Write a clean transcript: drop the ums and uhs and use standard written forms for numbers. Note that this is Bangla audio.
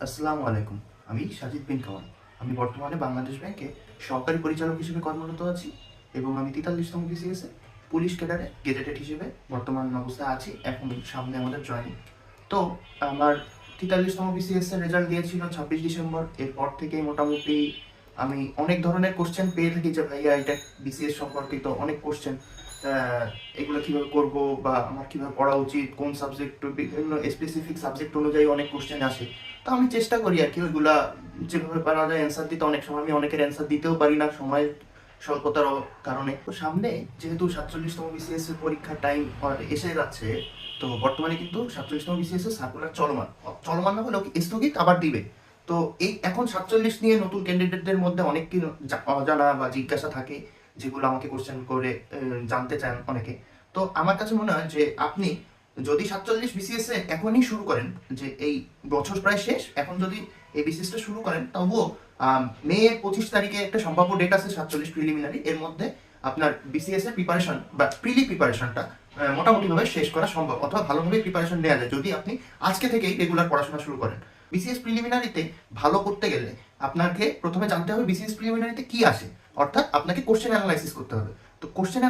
আসসালামু আলাইকুম। আমি সাজিদ বিন কামাল। আমি বর্তমানে বাংলাদেশ ব্যাংকে সহকারী পরিচালক হিসেবে কর্মরত আছি এবং আমি ৪৩তম বিসিএস এ পুলিশ ক্যাডারে গেজেটেড হিসেবে বর্তমান অবস্থায় আছি। এখন সামনে আমাদের জয়েনিং। তো আমার ৪৩তম বিসিএস এর রেজাল্ট দিয়েছিল ২৬ ডিসেম্বর। এরপর থেকেই মোটামুটি আমি অনেক ধরনের কোশ্চেন পেয়ে থাকি যে ভাইয়া এটা বিসিএস সম্পর্কিত অনেক কোশ্চেন, এগুলো কিভাবে করব বা আমার কিভাবে পড়া উচিত, কোন সাবজেক্ট, বিভিন্ন স্পেসিফিক সাবজেক্ট অনুযায়ী অনেক কোশ্চেন আসে। তো আমি চেষ্টা করি আর কি ওইগুলা যেভাবে পারা যায় অ্যান্সার দিতে। অনেক সময় আমি অনেকের অ্যান্সার দিতেও পারি না সময়ের স্বল্পতার কারণে। তো সামনে যেহেতু ৪৭তম বিসিএস এর পরীক্ষার টাইম এসে যাচ্ছে, তো বর্তমানে কিন্তু ৪৭তম বিসিএস এর সার্কুলার চলমান চলমান না হলেও স্থগিত আবার দিবে। তো এই এখন ৪৭ নিয়ে নতুন ক্যান্ডিডেটদের মধ্যে অনেক কি অজানা বা জিজ্ঞাসা থাকে, যেগুলো আমাকে কোশ্চেন করে জানতে চান অনেকে। তো আমার কাছে মনে হয় যে আপনি যদি ৪৭ বিসিএস এ এখনই শুরু করেন, যে এই বছর প্রায় শেষ, এখন যদি এই বিসিএসটা শুরু করেন, তবুও মে ২৫ তারিখে একটা সম্ভাব্য ডেট আছে ৪৭ প্রিলিমিনারি। এর মধ্যে আপনার বিসিএস এর প্রিপারেশন বা প্রিপারেশনটা মোটামুটিভাবে শেষ করা সম্ভব, অথবা ভালোভাবে প্রিপারেশন নেওয়া যায় যদি আপনি আজকে থেকেই রেগুলার পড়াশোনা শুরু করেন। বিসিএস প্রিলিমিনারিতে ভালো করতে গেলে আপনাকে প্রথমে জানতে হবে বিসিএস প্রিলিমিনারিতে কি আসে, অর্থাৎ আপনাকে কোশ্চেন অ্যানালাইসিস করতে হবে। তো কোশ্চেন